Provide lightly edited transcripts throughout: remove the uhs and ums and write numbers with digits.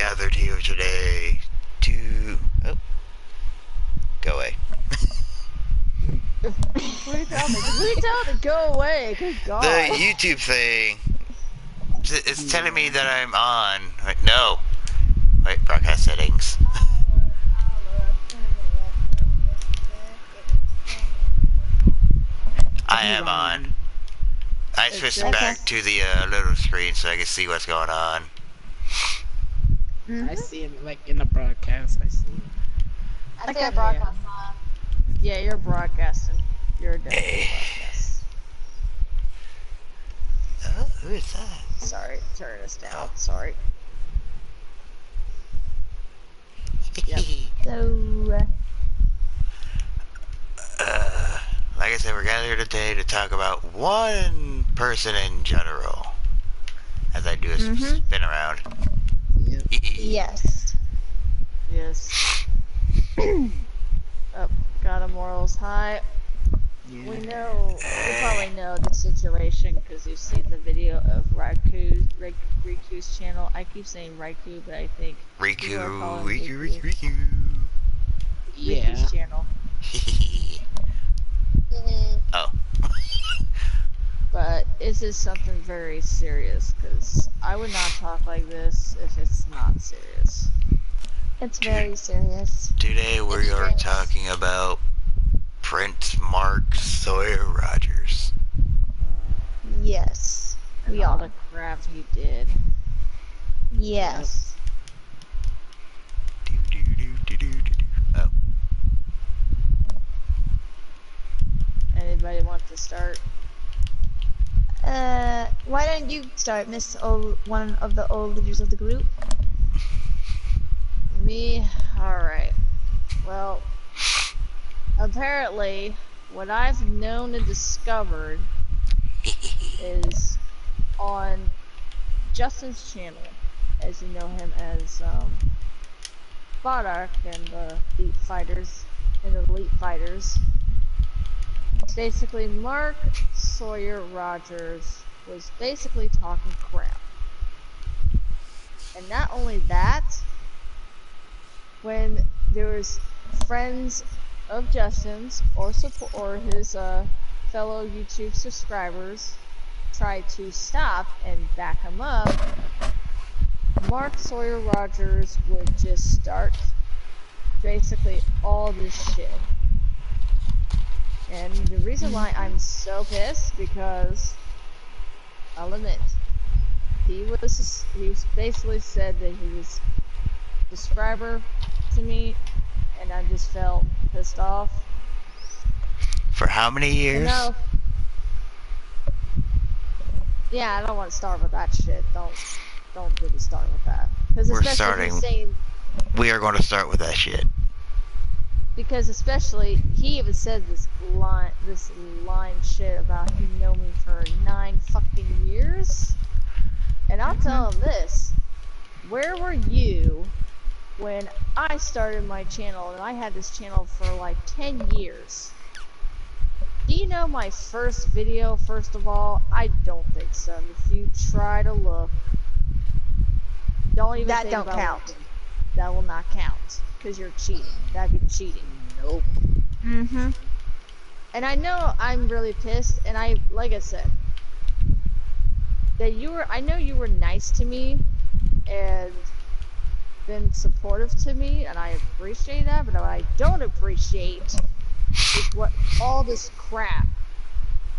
gathered here today to... Oh. Go away. What are you telling me? What are you telling me to go away? Good God. The YouTube thing. It's telling me that I'm on. Wait, no. Wait, broadcast settings. I am on. I switched back to the little screen so I can see what's going on. I see him like in the broadcast. I see him. I think I broadcast on. Yeah, you're broadcasting. You're definitely broadcasting. Oh, who is that? Sorry, turn us down. Sorry. Yep. So, Like I said, we're gathered here today to talk about one person in general. As I do a spin around. Yep. yes. Yes. Oh, got a morals high. Yeah. We know, you probably know the situation because you've seen the video of Riku's channel. I keep saying Riku, but I think Riku. Yeah. Riku's channel. Oh. But this is something very serious because I would not talk like this if it's not serious. It's very serious. Today we are talking about Prince Mark Sawyer Rogers. Yes. We All are. the crap he did. Yes. Oh. Anybody want to start? Why don't you start, Miss one of the old leaders of the group? Me? Alright. Well, apparently, what I've known and discovered is on Justin's channel, as you know him as Bodark and the Elite Fighters and the Elite Fighters. Basically, Mark Sawyer Rogers was basically talking crap. And not only that, when there was friends of Justin's or his fellow YouTube subscribers tried to stop and back him up, Mark Sawyer Rogers would just start basically all this shit. And the reason why I'm so pissed because I'll admit he basically said that he was a subscriber to me, and I just felt pissed off. For how many years? No. Yeah, I don't want to start with that shit. Don't really start with that. Because We're starting. We are going to start with that shit. Because especially he even said this line shit about he know me for 9 fucking years. And I'll tell him this: where were you when I started my channel? And I had this channel for like 10 years. Do you know my first video? First of all, I don't think so. If you try to look, don't even That think don't about count. looking. That will not count because you're cheating. That'd be cheating. Nope. Mm-hmm. And I know I'm really pissed, and like I said, that I know you were nice to me and been supportive to me, and I appreciate that, but what I don't appreciate is what all this crap,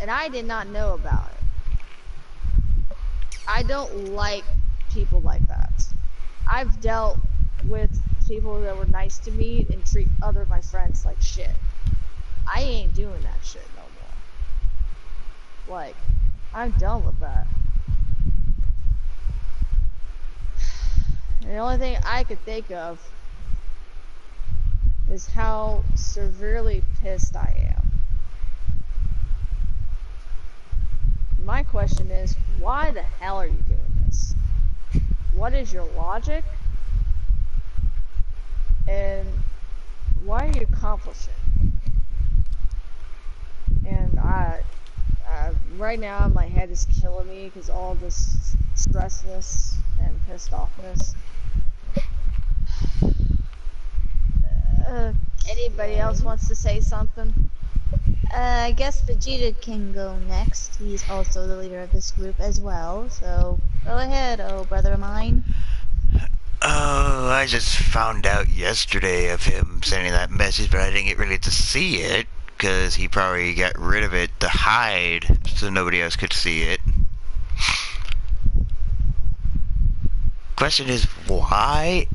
and I did not know about it. I don't like people like that. I've dealt with people that were nice to me and treat other my friends like shit. I ain't doing that shit no more. Like, I'm done with that. And the only thing I could think of is how severely pissed I am. My question is, why the hell are you doing this? What is your logic? And why are you accomplishing? And right now my head is killing me because all this stressness and pissed offness. Anybody else wants to say something? I guess Vegeta can go next. He's also the leader of this group as well. So go ahead, oh brother of mine. Oh, I just found out yesterday of him sending that message, but I didn't get really to see it because he probably got rid of it to hide so nobody else could see it. Question is, why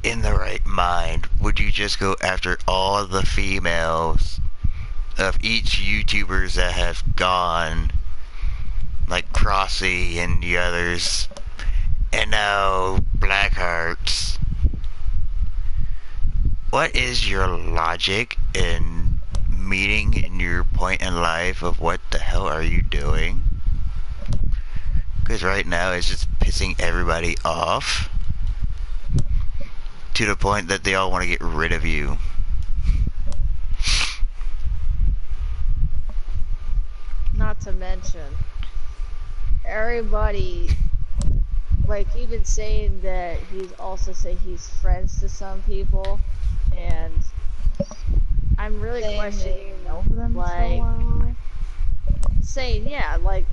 in the right mind would you just go after all the females of each YouTubers that have gone, like Crossy and the others, and now Blackhearts? What is your logic in meeting in your point in life of what the hell are you doing? Because right now it's just pissing everybody off to the point that they all want to get rid of you. Not to mention, everybody, like, even saying that he's also say he's friends to some people, and I'm really questioning, like, saying, yeah, like,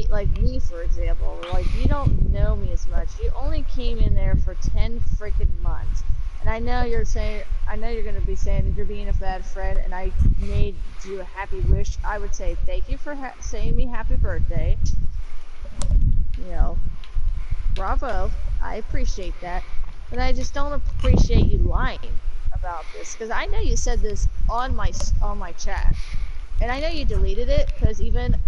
like me, for example, like, you don't know me as much. You only came in there for 10 freaking months. And I know you're gonna be saying that you're being a bad friend, and I made you a happy wish. I would say thank you for saying me happy birthday. You know, bravo. I appreciate that. But I just don't appreciate you lying about this, because I know you said this on my chat. And I know you deleted it, because even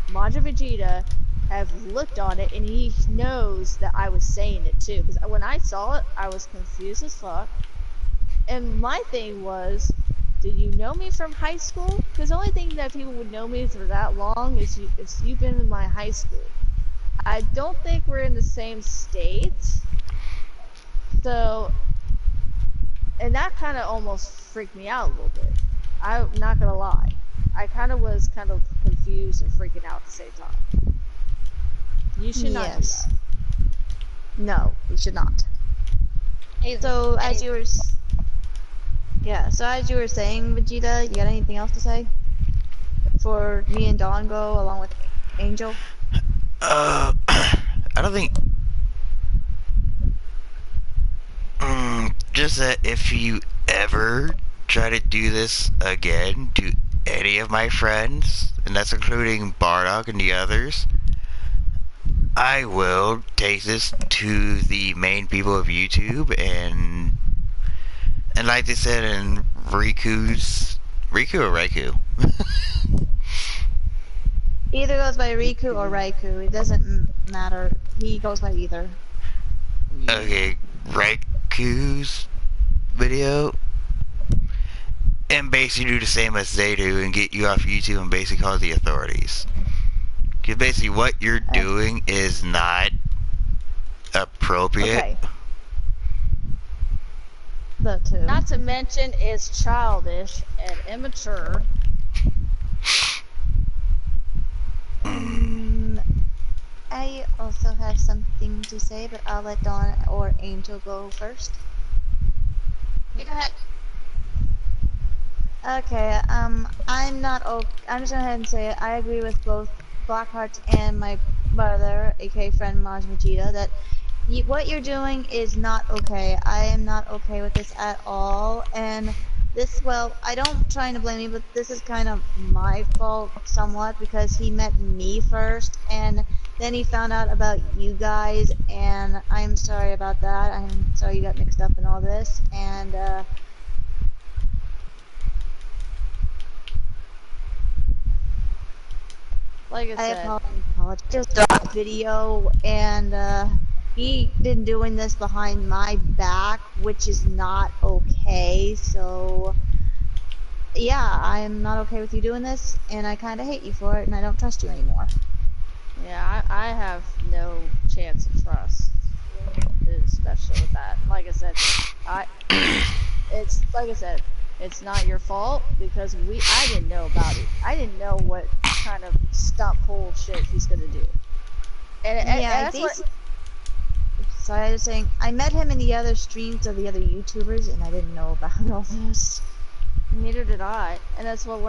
Majin Vegeta have looked on it, and he knows that I was saying it too. Because when I saw it, I was confused as fuck. And my thing was, do you know me from high school? Because the only thing that people would know me for that long is you've been in my high school. I don't think we're in the same state. So, and that kind of almost freaked me out a little bit. I'm not gonna lie. I was kind of confused and freaking out at the same time. You should not do that. No, you should not. So as you were saying, Vegeta, you got anything else to say? For me and Dawn go along with Angel? I don't think... just that if you ever try to do this again to any of my friends, and that's including Bardock and the others, I will take this to the main people of YouTube, and like they said in Riku or Raikou? Either goes by Riku or Raikou. It doesn't matter. He goes by either. Okay, Raikou's video, and basically do the same as they do and get you off YouTube and basically call the authorities. Because basically what you're doing is not appropriate. Okay. That too. Not to mention it's childish and immature. I also have something to say, but I'll let Dawn or Angel go first. Go ahead. Okay, I'm just gonna go ahead and say it. I agree with both Blackheart and my brother, aka friend Majin Vegeta, that what you're doing is not okay. I am not okay with this at all, and this, well, I don't trying to blame you, but this is kind of my fault somewhat, because he met me first, and then he found out about you guys, and I'm sorry about that. I'm sorry you got mixed up in all this, and Like I said, apologize. Just dropped video, and he been doing this behind my back, which is not okay. So yeah, I'm not okay with you doing this, and I kind of hate you for it, and I don't trust you anymore. yeah, I have no chance of trust, especially with that. Like I said, it's not your fault, because I didn't know about it. I didn't know what kind of stunt pull shit he's gonna do. And Yeah, that's what. So I was saying, I met him in the other streams of the other YouTubers, and I didn't know about all this. Neither did I. And that's what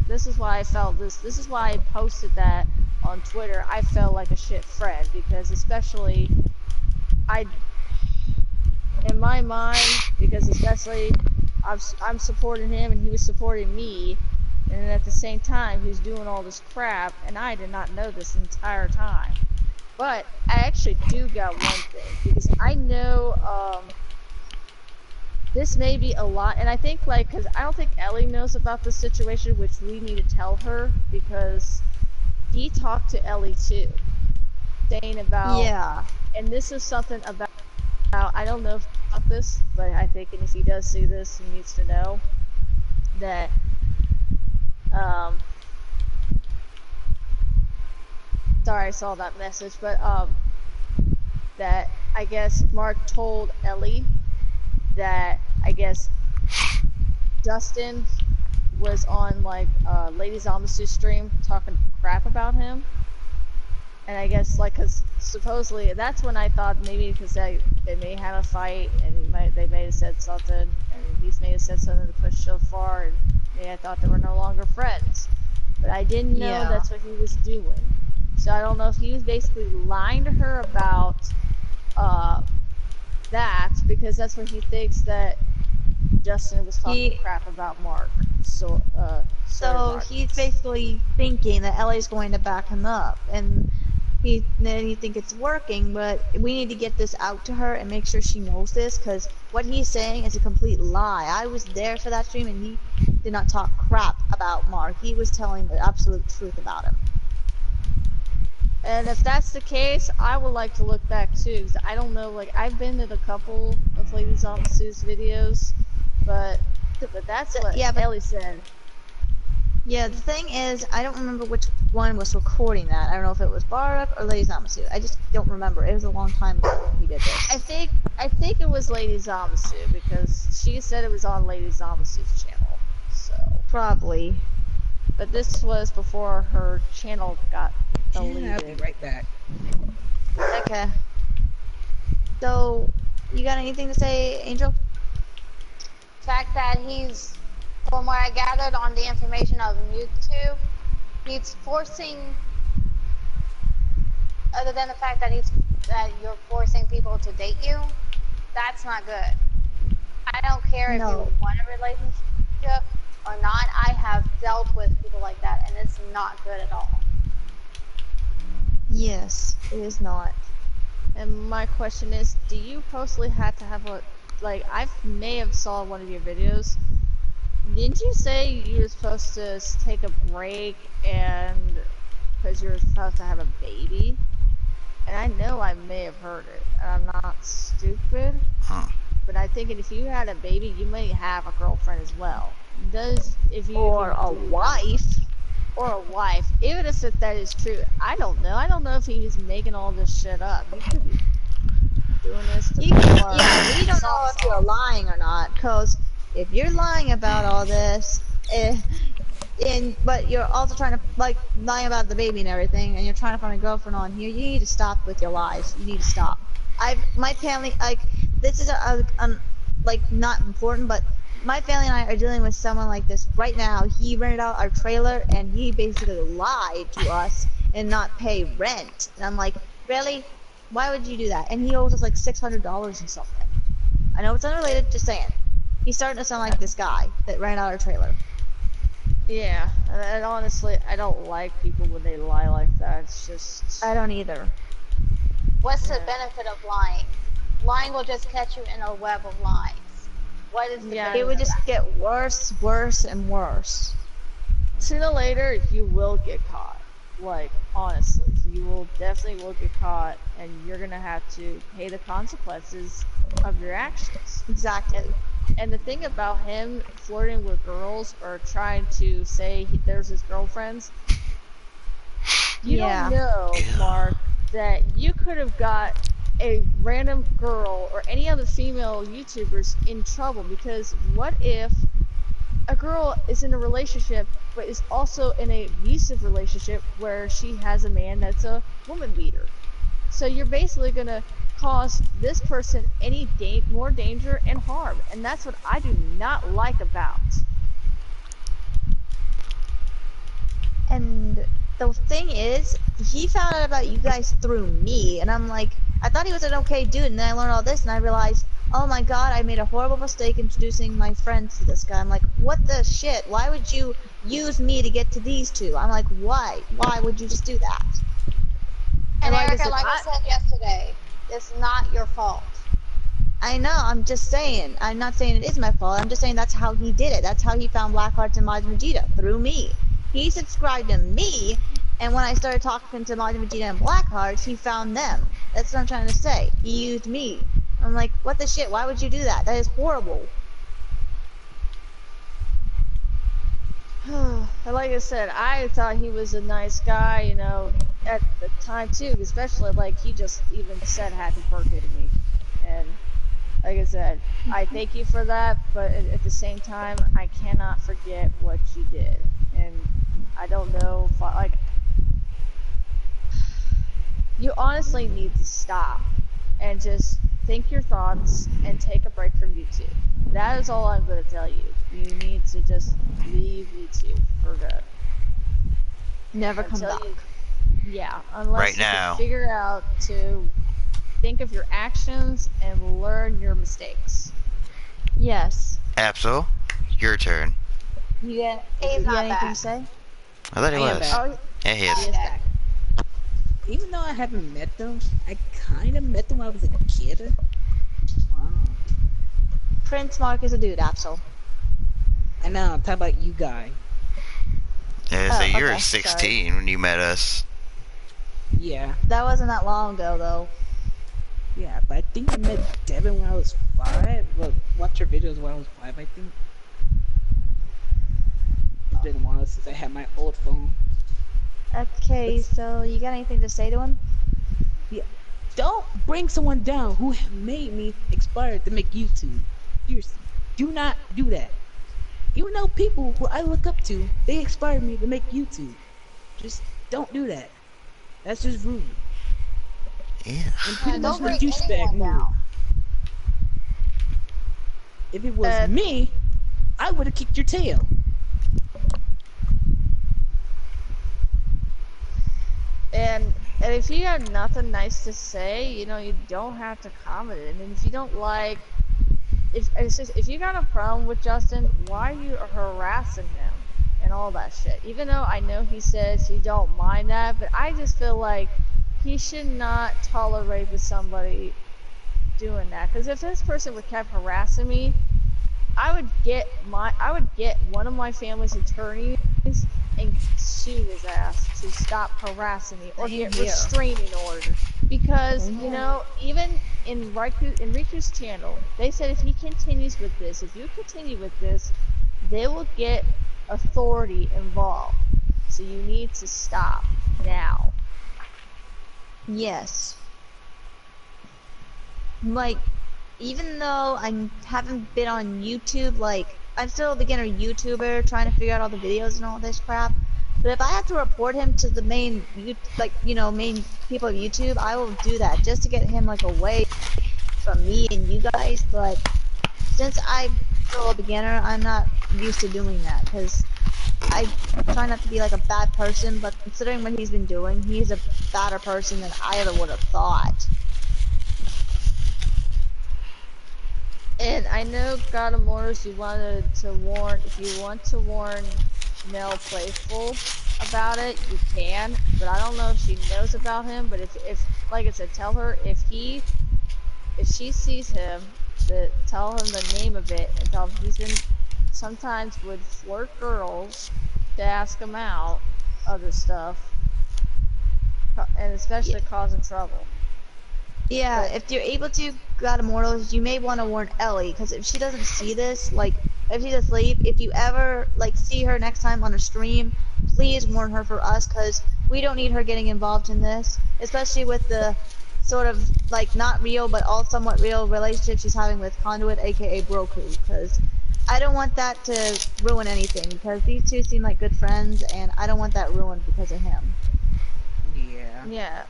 this is why I felt this is why I posted that on Twitter. I felt like a shit friend because especially in my mind, because especially I'm supporting him and he was supporting me, and at the same time he was doing all this crap and I did not know this entire time. But I actually do got one thing because I know this may be a lot, and I think because I don't think Ellie knows about this situation, which we need to tell her because he talked to Ellie too, saying about Yeah. and this is something about I don't know about this, but I think and if he does see this, he needs to know that sorry I saw that message, but that I guess Mark told Ellie that I guess Justin was on Lady Zomasu's stream talking crap about him, and I guess cause supposedly that's when I thought maybe because they may have a fight and they may have said something and he may have said something to push so far and maybe I thought they were no longer friends, but I didn't know Yeah. that's what he was doing. So I don't know if he was basically lying to her about that because that's when he thinks that Justin was talking crap about Mark. So So he's basically thinking that Ellie's going to back him up, and then you think it's working, but we need to get this out to her and make sure she knows this, because what he's saying is a complete lie. I was there for that stream, and he did not talk crap about Mark. He was telling the absolute truth about him. And if that's the case, I would like to look back too, because I don't know, I've been to a couple of Lady Zomasu's videos, but that's what Ellie said. Yeah, the thing is, I don't remember which one was recording that. I don't know if it was Barak or Lady Zamasu. I just don't remember. It was a long time ago when he did this. I think it was Lady Zamasu, because she said it was on Lady Zamasu's channel, so. Probably. But this was before her channel got deleted. Yeah, I'll be right back. Okay. So, you got anything to say, Angel? The fact that he's, from what I gathered on the information of YouTube, he's forcing, other than the fact that you're forcing people to date you, that's not good. I don't care if you want a relationship or not. I have dealt with people like that, and it's not good at all. Yes, it is not. And my question is, do you personally have to have I may have saw one of your videos. Didn't you say you were supposed to take a break and because you were supposed to have a baby? And I know I may have heard it, and I'm not stupid. But I think if you had a baby, you may have a girlfriend as well. Or a wife. Or a wife. Even if that is true, I don't know. I don't know if he's making all this shit up. He could be doing this to Yeah, we don't know if you're lying or not, because if you're lying about all this, but you're also trying to, lying about the baby and everything, and you're trying to find a girlfriend on here, you need to stop with your lies. You need to stop. My family, this is not important, but my family and I are dealing with someone like this right now. He rented out our trailer, and he basically lied to us and not pay rent. And I'm like, really? Why would you do that? And he owes us $600 and something. I know it's unrelated, just saying. He's starting to sound like this guy that ran out our trailer. Yeah, and honestly, I don't like people when they lie like that. It's just... I don't either. What's the benefit of lying? Lying will just catch you in a web of lies. What is the benefit? It would just get worse, worse, and worse. Sooner or later, you will get caught. Honestly, you will definitely get caught, and you're gonna have to pay the consequences of your actions. Exactly. And the thing about him flirting with girls or trying to say there's his girlfriends, you don't know, Mark, that you could have got a random girl or any other female YouTubers in trouble, because what if a girl is in a relationship but is also in an abusive relationship where she has a man that's a woman beater? So you're basically gonna cause this person any more danger and harm, and that's what I do not like about. And the thing is, he found out about you guys through me, and I'm like, I thought he was an okay dude, and then I learned all this, and I realized, oh my god, I made a horrible mistake introducing my friends to this guy. I'm like, what the shit? Why would you use me to get to these two? I'm like, why? Why would you just do that? And like I Erica, said, like I said yesterday, it's not your fault. I know, I'm just saying. I'm not saying it is my fault. I'm just saying that's how he did it. That's how he found Black Hearts and Majin Vegeta, through me. He subscribed to me, and when I started talking to Majin Vegeta and Black Hearts, he found them. That's what I'm trying to say. He used me. I'm like, what the shit? Why would you do that? That is horrible. Like I said, I thought he was a nice guy, you know, at the time too, especially like he just even said happy birthday to me. And like I said, I thank you for that, but at the same time, I cannot forget what you did. And I don't know if like, you honestly need to stop and just think your thoughts and take a break from YouTube. That is all I'm going to tell you. You need to just leave YouTube for good. Never come Until back. Yeah, unless Right you now. can figure out to think of your actions and learn your mistakes. Yes. Absol, your turn. You got, He's you got not anything back. to say? I thought he I am was. back. Oh, Yeah, he he is. is back. Even though I haven't met them, I kind of met them when I was a kid. Wow. Prince Mark is a dude, Absol. And now I'm talking about you guy. Yeah, so Oh, you were okay, 16 when you met us. Yeah. That wasn't that long ago, though. Yeah, but I think I met Devin when I was 5. Well, watch your videos when I was 5, I think. It's been a while since I had my old phone. Okay, so you got anything to say to him? Yeah. Don't bring someone down who made me inspired to make YouTube. Seriously. Do not do that. Even though people who I look up to, they inspired me to make YouTube. Just don't do that. That's just rude. Yeah. And pretty much Don't what a bring douchebag anyone move. down. If it was me, I would have kicked your tail. And if you have nothing nice to say, you know, you don't have to comment it. And if you don't like, if you got a problem with Justin, why are you harassing him and all that shit? Even though I know he says he don't mind that, but I just feel like he should not tolerate with somebody doing that. Because if this person would kept harassing me, I would get one of my family's attorneys and sue his ass to stop harassing me or Same get here. restraining order. Because Same you here. know, even in Riku's channel, they said if he continues with this, if you continue with this, they will get authority involved. So you need to stop now. Yes. Like, even though I haven't been on YouTube, like, I'm still a beginner YouTuber trying to figure out all the videos and all this crap. But if I have to report him to the main, main people of YouTube, I will do that just to get him, like, away from me and you guys. But since I'm still a beginner, I'm not used to doing that because I try not to be like a bad person. But considering what he's been doing, he's a badder person than I ever would have thought. And I know God of Mortars, you wanted to warn, if you want to warn Mel Playful about it, you can, but I don't know if she knows about him, but if like I said, tell her if she sees him, to tell him the name of it, and tell him he's been, sometimes would flirt girls to ask him out, other stuff, and especially causing trouble. Yeah, But- if you're able to, God Immortals, you may want to warn Ellie, because if she doesn't see this, like, if she's asleep, if you ever, like, see her next time on a stream, please warn her for us, because we don't need her getting involved in this, especially with the sort of, like, not real, but all somewhat real relationship she's having with Conduit, aka Broku, because I don't want that to ruin anything, because these two seem like good friends, and I don't want that ruined because of him. Yeah. Yeah,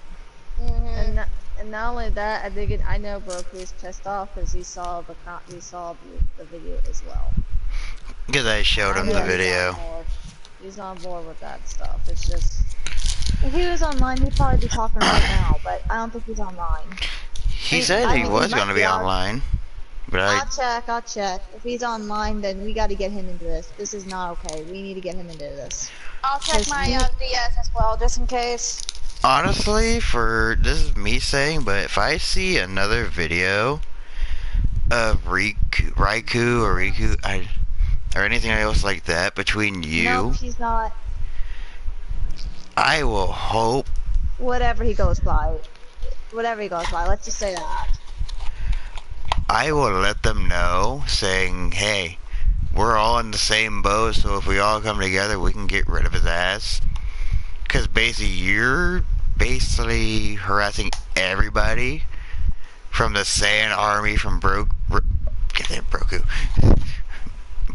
Mhm. And not only that, I think I know Broku's pissed off because he saw the video as well. Because I showed I him know the he's video. on board. He's on board with that stuff. It's just If he was online, he'd probably be talking right now, but I don't think he's online. He said I he think was might going to be on. online. But I'll check. If he's online, then we gotta get him into this. This is not okay. We need to get him into this. I'll check Because my we- DS as well, just in case. honestly, this is me saying, but if I see another video of Raikou or Riku, or anything else like that between you, Nope, he's not. I will hope. Whatever he goes by. Let's just say that. I will let them know, saying, hey, we're all in the same boat, so if we all come together, we can get rid of his ass. Because basically, you're basically harassing everybody from the Saiyan army, from Broku.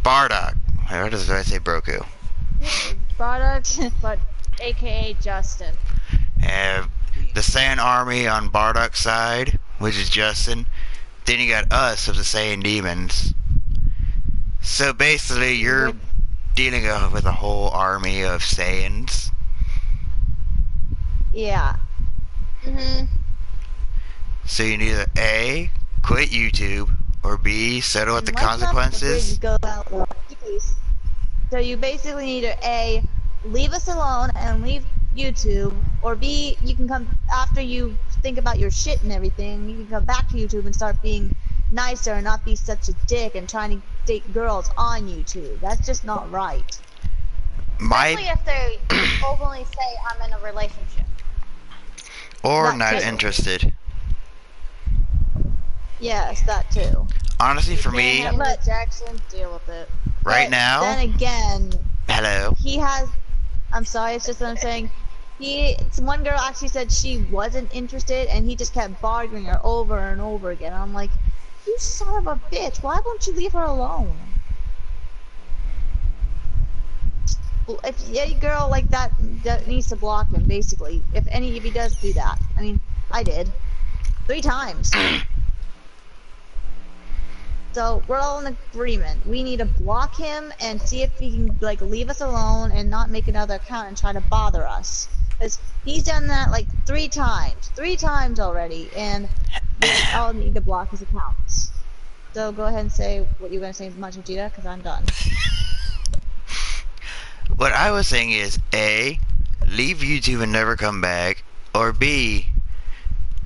Bardock. Why does I say Broku? product, but AKA Justin. And the Saiyan army on Bardock's side, which is Justin. Then you got us of the Saiyan Demons. So basically, you're dealing with a whole army of Saiyans. Yeah. So you need to A, quit YouTube, or B, settle with the Let's not let the consequences. bridge go out there, please. So you basically need to A, leave us alone and leave YouTube, or B, you can come after you think about your shit and everything, you can come back to YouTube and start being nicer and not be such a dick and trying to date girls on YouTube. That's just not right. Especially if they openly say I'm in a relationship. Or Not not technically. interested. Yes, that too. Honestly, for me, Can't handle But- it, Jackson, deal with it. right But now, then again, hello. he has, I'm sorry, it's just what I'm saying. One girl actually said she wasn't interested, and he just kept bothering her over and over again. I'm like, you son of a bitch, why won't you leave her alone? If any girl like that needs to block him, basically. If he does do that. I mean, I did. 3 times. So we're all in agreement. We need to block him and see if he can like leave us alone and not make another account and try to bother us. Because he's done that like 3 times. 3 times already, and we all need to block his accounts. So go ahead and say what you're gonna say, Vegeta, because I'm done. What I was saying is A, leave YouTube and never come back, or B,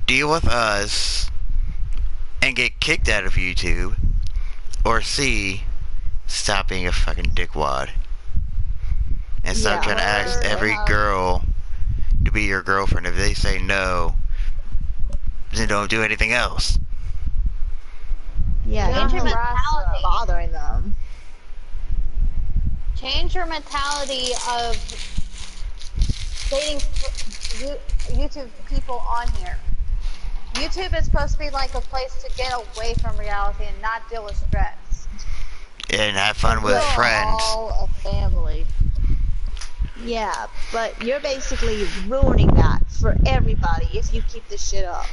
deal with us and get kicked out of YouTube, or C, stop being a fucking dickwad and stop Yeah, trying to ask or, every girl to be your girlfriend. If they say no, then don't do anything else. Yeah, Change your don't harass mentality. bothering them. Change your mentality of dating YouTube people on here. YouTube is supposed to be like a place to get away from reality and not deal with stress. And have fun with We're friends. all a family. Yeah, but you're basically ruining that for everybody if you keep this shit up.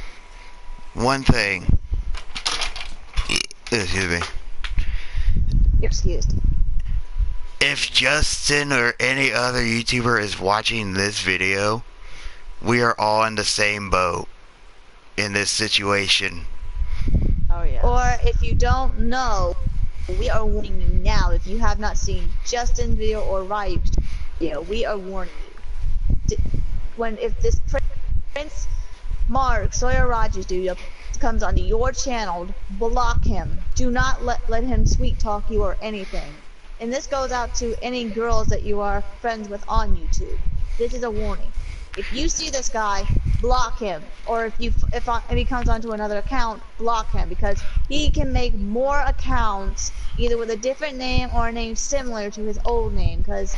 One thing. Excuse me. You're excused. If Justin or any other YouTuber is watching this video, we are all in the same boat in this situation. Oh yeah. Or if you don't know, we are warning you now. If you have not seen Justin's video or Ryu's video, we are warning you. If this Prince Mark Sawyer Rogers dude comes onto your channel, block him. Do not let him sweet talk you or anything. And this goes out to any girls that you are friends with on YouTube. This is a warning. If you see this guy, block him. Or if he comes onto another account, block him, because he can make more accounts either with a different name or a name similar to his old name. Because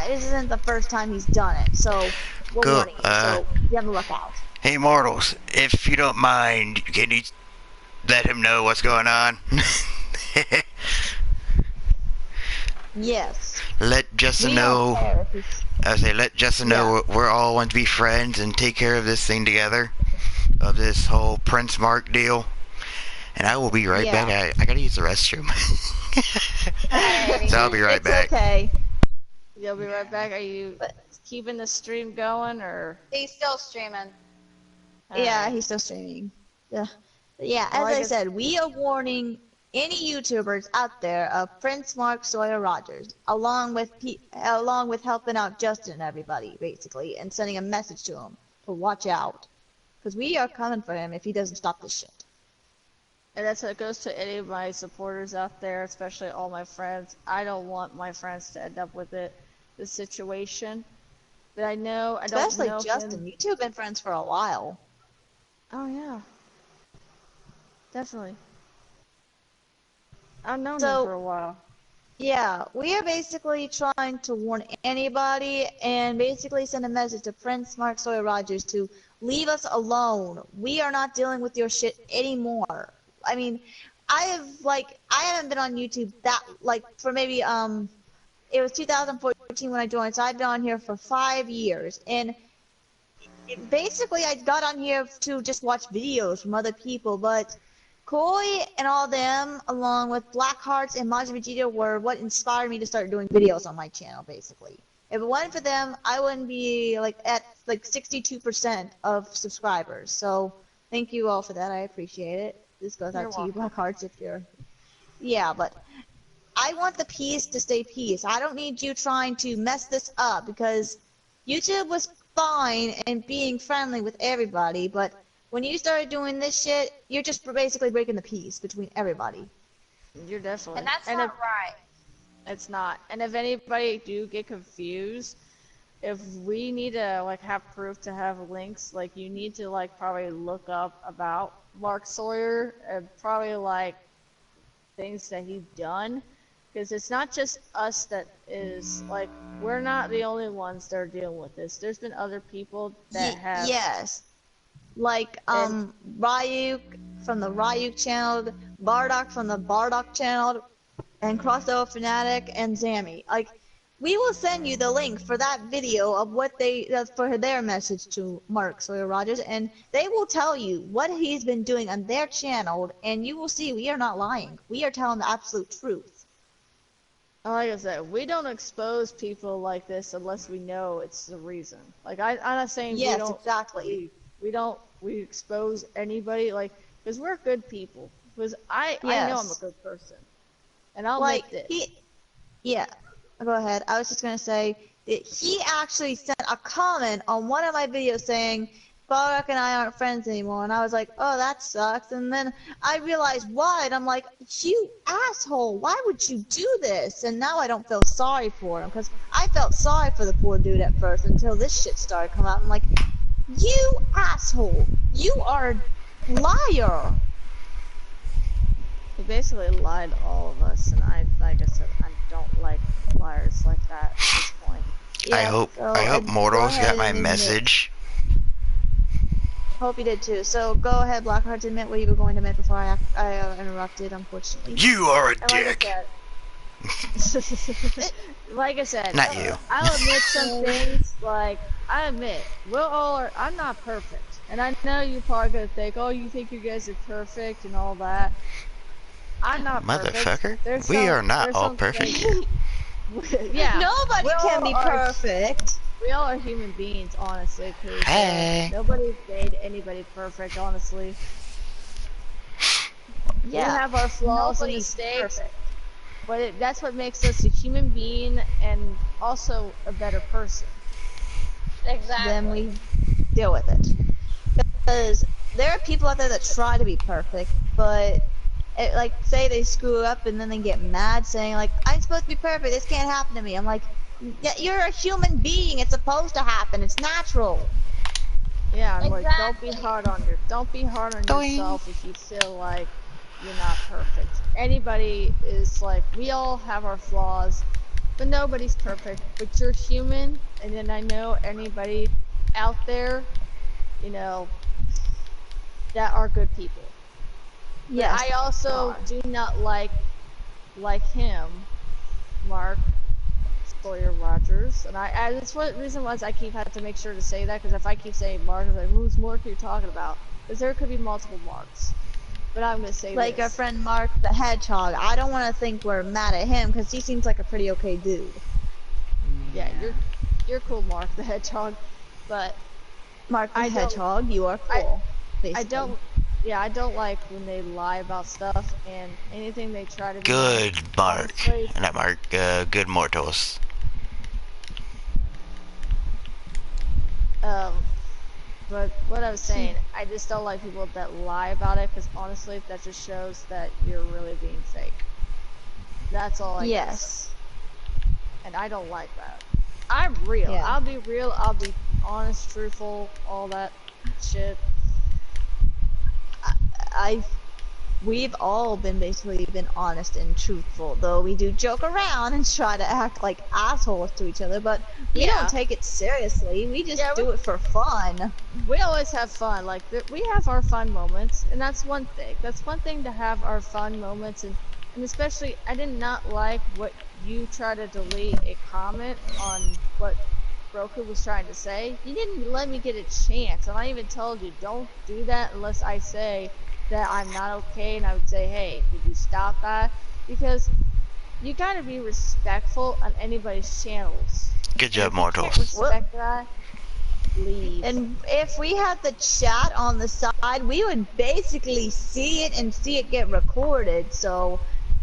this isn't the first time he's done it. So we're Go, warning you. So you have to look out. Hey mortals, if you don't mind, can you let him know what's going on? Yes. Let Justin We know. don't care if he's I say let Justin know we're all want to be friends and take care of this thing together. of this whole Prince Mark deal, and I will be right Yeah. back. I gotta use the restroom. Alrighty. So I'll be right It's back. okay. You'll be right back. Are you keeping the stream going, or? He's still streaming. Yeah, Alright. he's still streaming. Yeah. Yeah, Well, as I I guess- said, we are warning any YouTubers out there of Prince Mark Sawyer Rogers, along with helping out Justin and everybody, basically, and sending a message to him to watch out, because we are coming for him if he doesn't stop this shit. And that's what goes to any of my supporters out there, especially all my friends. I don't want my friends to end up with this situation. But I know, I don't Especially know Justin. You two have been friends for a while. Oh yeah, definitely. I've known So- him for a while. Yeah, we are basically trying to warn anybody and basically send a message to Prince Mark Sawyer Rogers to leave us alone. We are not dealing with your shit anymore. I mean, I haven't been on YouTube for maybe it was 2014 when I joined, so I've been on here for 5 years, and basically I got on here to just watch videos from other people, but Koi and all them, along with Black Hearts and Majin Vegeta, were what inspired me to start doing videos on my channel, basically. If it wasn't for them, I wouldn't be at 62% of subscribers. So thank you all for that. I appreciate it. This goes You're out to you, welcome. Black Hearts, if you're... Yeah, but I want the peace to stay peace. I don't need you trying to mess this up, because YouTube was fine and being friendly with everybody, but when you started doing this shit, you're just basically breaking the peace between everybody. You're definitely. And that's if- not right. It's not. And if anybody do get confused, if we need to have proof to have links, you need to probably look up about Mark Sawyer and probably things that he's done, because it's not just us that is we're not the only ones that are dealing with this. There's been other people that have. Yes. Ryuk from the Ryuk channel, Bardock from the Bardock channel, and Crossover Fanatic and Zammy. We will send you the link for that video of what for their message to Mark Sawyer Rogers, and they will tell you what he's been doing on their channel, and you will see we are not lying. We are telling the absolute truth. Like I said, we don't expose people like this unless we know it's the reason. I'm not saying Yes, we don't. exactly. We expose anybody because we're good people. Because I know I'm a Yes. good person, and I'll admit this. Yeah, go ahead. I was just gonna say that he actually sent a comment on one of my videos saying Barak and I aren't friends anymore, and I was like, oh, that sucks. And then I realized why, and I'm like, you asshole, why would you do this? And now I don't feel sorry for him, because I felt sorry for the poor dude at first until this shit started coming out. I'm like, you asshole, you are a liar. He basically lied to all of us, and like I said, I don't like liars like that at this point. I Yeah, hope so Mortals go got ahead my and admit. message. Hope you did too. So go ahead, Blackheart, to admit what you were going to admit before I interrupted, unfortunately. You are a And dick. Like I said, Not you. I'll admit some things. I admit, I'm not perfect, and I know you're probably gonna think, oh, you think you guys are perfect and all that. I'm not Motherfucker, perfect. we are not there's all some perfect things- yeah. Nobody we can all be are- perfect. We all are human beings, honestly. 'Cause, Hey. nobody's made anybody perfect, honestly. We Yeah. have our flaws and Nobody's mistakes, perfect. but that's what makes us a human being and also a better person. Exactly. Then we deal with it. Because there are people out there that try to be perfect, but say they screw up and then they get mad saying I'm supposed to be perfect, this can't happen to me. I'm like, yeah, you're a human being, it's supposed to happen, it's natural. Yeah, don't be Exactly. hard on Doing. yourself if you feel like you're not perfect. Anybody is we all have our flaws, but nobody's perfect. But you're human, and then I know anybody out there, that are good people. But Yes. I also God. do not like him, Mark Sawyer Rogers, and that's what reason was I keep having to make sure to say that, because if I keep saying Mark, I'm like, who's Mark are you talking about? Because there could be multiple Marks. But I'm gonna say Like our this. friend Mark the Hedgehog. I don't want to think we're mad at him because he seems like a pretty okay dude. Yeah, you're cool, Mark the Hedgehog. But Mark the I don't- Hedgehog, you are cool. I basically. don't. Yeah, I don't like when they lie about stuff and anything they try to be. Good Mark. Honestly, Not Mark, good Mortals. But what I was saying, I just don't like people that lie about it because honestly, that just shows that you're really being fake. That's all I gotta say. Yes. And I don't like that. I'm real. Yeah. I'll be real. I'll be honest, truthful, all that shit. We've all basically been honest and truthful, though we do joke around and try to act like assholes to each other, but we Yeah. don't take it seriously. We just Yeah, do it for fun. We always have fun. Like we have our fun moments, and that's one thing. That's one thing to have our fun moments, and especially I did not like what you tried to delete a comment on what Roku was trying to say. You didn't let me get a chance, and I even told you don't do that unless I say that I'm not okay, and I would say, hey, could you stop that? Because you gotta be respectful on anybody's channels. Good And job, if you Mortals. can't respect that, leave. And if we had the chat on the side, we would basically see it and see it get recorded. So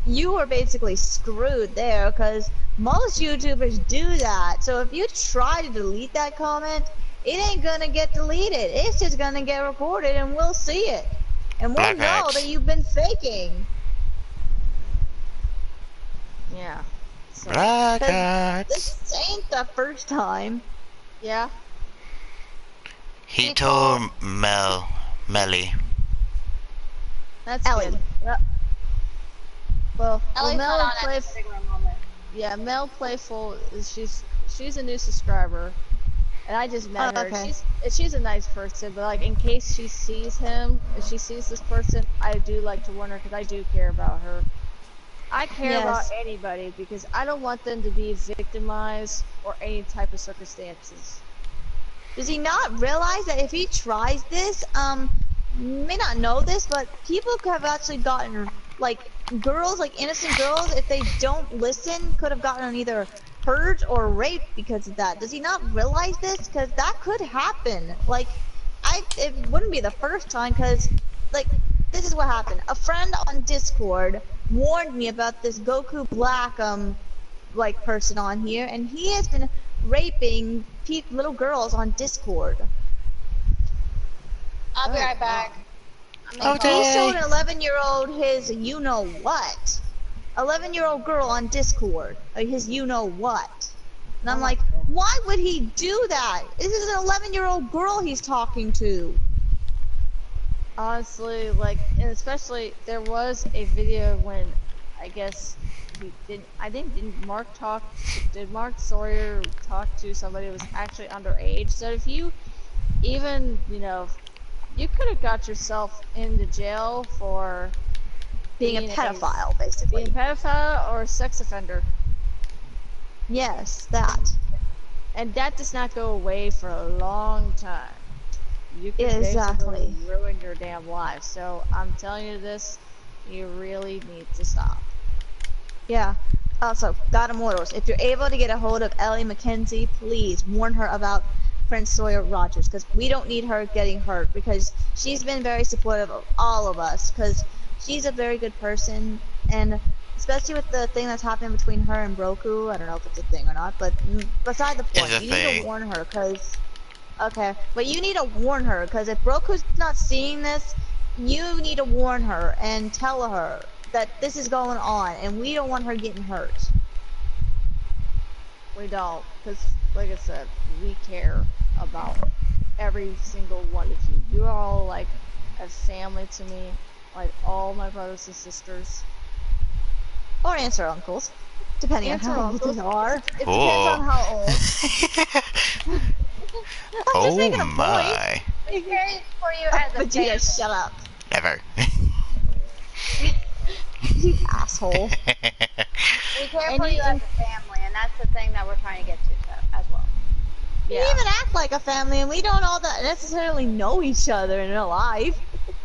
you were basically screwed there because most YouTubers do that. So if you try to delete that comment, it ain't gonna get deleted. It's just gonna get recorded and we'll see it. And we'll Black know Axe. that you've been faking. Yeah. So, Black 'Cause Axe. this ain't the first time. yeah. He People- told Melly. That's Ellie. good. Yep. Well, Ellie's Mel not on play. at this particular moment. Yeah, Mel Playful is she's a new subscriber, and I just met her. Okay. She's a nice person, but like in case she sees him, if she sees this person, I do like to warn her because I do care about her. I care about Yes. anybody because I don't want them to be victimized or any type of circumstances. Does he not realize that if he tries this, may not know this, but people have actually gotten, like, girls, like innocent girls, if they don't listen, could have gotten either hurt or raped because of that. Does he not realize this? Because that could happen. Like, it wouldn't be the first time, because, like, this is what happened. A friend on Discord warned me about this Goku Black, like, person on here, and he has been raping little girls on Discord. I'll be Oh, right back. Okay. He showed an 11-year-old his you-know-what. 11-year-old girl on Discord. His you-know-what. And I'm like, why would he do that? This is an 11-year-old girl he's talking to. Honestly, like, and especially there was a video when I guess he didn't. I think did Mark Sawyer talk to somebody who was actually underage? So if you even you could have got yourself into jail for Being a being pedophile, basically. being a pedophile or a sex offender, Yes, that. and that does not go away for a long time. You could Exactly. basically ruin your damn life. So I'm telling you this, you really need to stop. Yeah. Also, God Immortals, if you're able to get a hold of Ellie McKenzie, please warn her about Prince Sawyer Rogers, because we don't need her getting hurt, because she's been very supportive of all of us, because she's a very good person, and especially with the thing that's happening between her and Roku, I don't know if it's a thing or not, but beside the point, It's a you need thing. to warn her, because... Okay, but you need to warn her, because if Broku's not seeing this, you need to warn her and tell her that this is going on, and we don't want her getting hurt. We don't, because like I said, we care about every single one of you. You are all like a family to me, like all my brothers and sisters. Or aunts or uncles, depending Aunts on or how old uncles. they are. It depends on Oh. how old. I'm just Oh making a point. my. We care for you as a Vegeta, family. shut up. Never. You asshole. We care And for you- you as a family, and that's the thing that we're trying to get to as well. We Yeah. even act like a family, and we don't all that necessarily know each other in real life.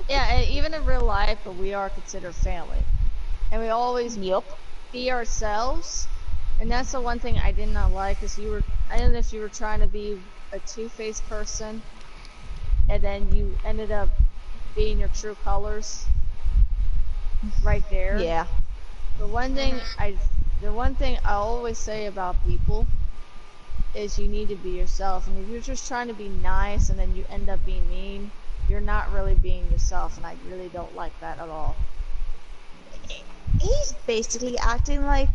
Yeah, and even in real life, but we are considered family. And we always be ourselves. And that's the one thing I did not like, is I don't know if you were trying to be a two-faced person, and then you ended up being your true colors right there. Yeah. The one thing I always say about people is you need to be yourself. And if you're just trying to be nice and then you end up being mean, you're not really being yourself, and I really don't like that at all. He's basically acting like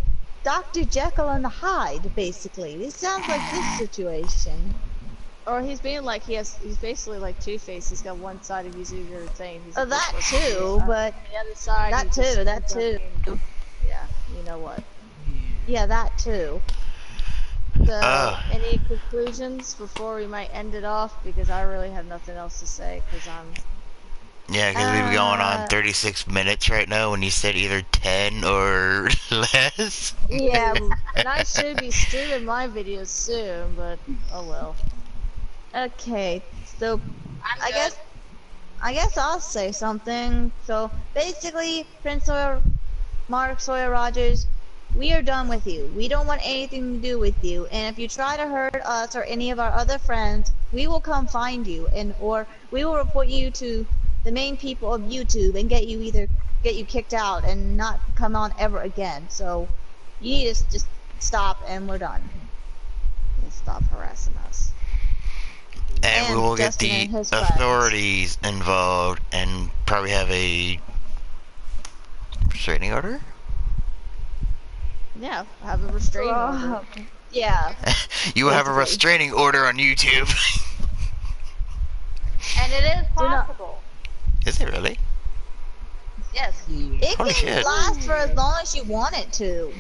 Dr. Jekyll and Hyde, basically. This sounds like this situation. Or he's being like he's basically like Two-Face. He's got one side of he's either saying he's a Oh, good that person, too, but the other side that he just too, that ends up too. being- yeah, you know what. Yeah, that too. So, any conclusions before we might end it off? Because I really have nothing else to say, because I'm... Yeah, because we've been going on 36 minutes right now when you said either 10 or less. Yeah, and I should be streaming my videos soon, but oh well. Okay, so I'm I good. guess I'll say something. So basically, Prince Sawyer, Mark Sawyer Rogers, we are done with you. We don't want anything to do with you. And if you try to hurt us or any of our other friends, we will come find you, or we will report you to the main people of YouTube and get you kicked out and not come on ever again. So you need to just stop, and we're done. And stop harassing us. And we will get Justin the and his friends. authorities involved and probably have a restraining order? Yeah, have a restraining order. Yeah. You will have a Basically. restraining order on YouTube. And it is Do not- possible. Is it really? Yes. It Holy can shit. last for as long as you want it to.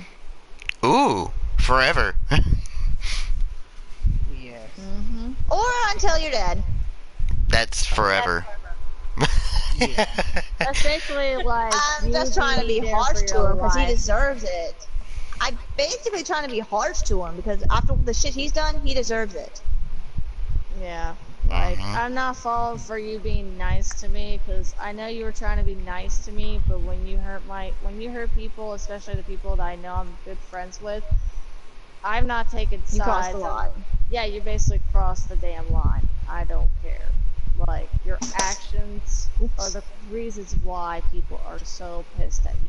Ooh, forever. Yes. Mm-hmm. Or until you're dead. That's forever. Yeah. That's basically like I'm you just trying to be there harsh for to your him because he life. deserves it. I'm basically trying to be harsh to him because after the shit he's done, he deserves it. Yeah, like Mhm. I'm not falling for you being nice to me, because I know you were trying to be nice to me, but when you hurt people, especially the people that I know I'm good friends with, I'm not taking sides. You crossed the line. Yeah, you basically crossed the damn line. I don't care. Like, your actions are the reasons why people are so pissed at you.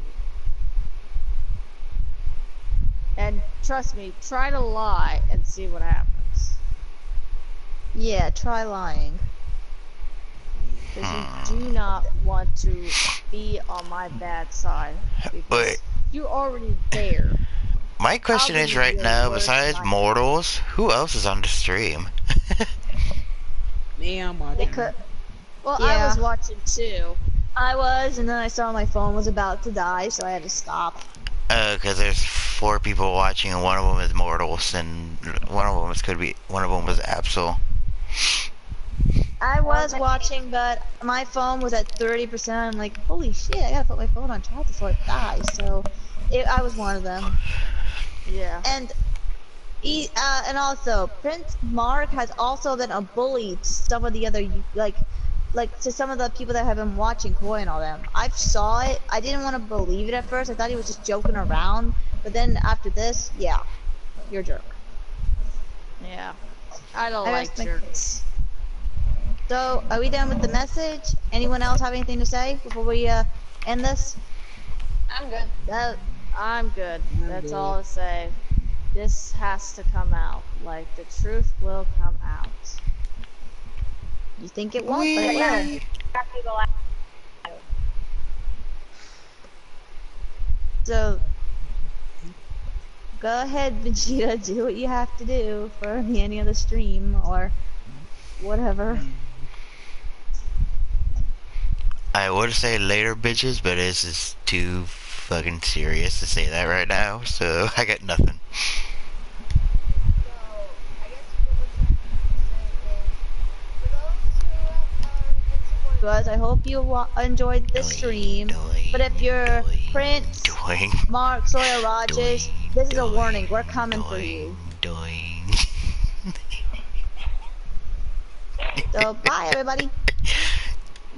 And trust me, try to lie and see what happens. Yeah, try lying. Because you do not want to be on my bad side. Because Wait. you're already there. My question I'll is be right your now, worst besides nightmare. mortals, who else is on the stream? Me, I'm They watching. could. Well, I Yeah. was watching too. I was, and then I saw my phone was about to die, so I had to stop. Because there's 4 people watching, and one of them is mortals, and one of them was Absol. I was watching, but my phone was at 30%. I'm like, holy shit, I gotta put my phone on charge before it dies. So, I was one of them. Yeah. And and also, Prince Mark has also been a bully to some of the other, like to some of the people that have been watching Koi and all them. I saw it. I didn't want to believe it at first. I thought he was just joking around. But then after this, yeah, you're a jerk. Yeah. I don't I like respect jerks. So, are we done with the message? Anyone else have anything to say before we end this? I'm good. I'm good. I'm That's good. all to say. This has to come out. Like, the truth will come out. You think it won't, but it will. After the last- So, go ahead, Vegeta, do what you have to do for the ending of the stream, or whatever. I would say later, bitches, but it's just too fucking serious to say that right now, so I got nothing. Guys, I hope you enjoyed this stream. But if you're Prince, Mark, Sawyer, Rogers, this is a warning. We're coming for you. Doing. So bye, everybody.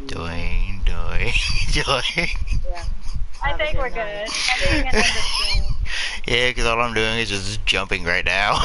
Doing, doing, doing. Yeah. I Have a think we're night. good. I think we can end the stream. Yeah, because all I'm doing is just jumping right now.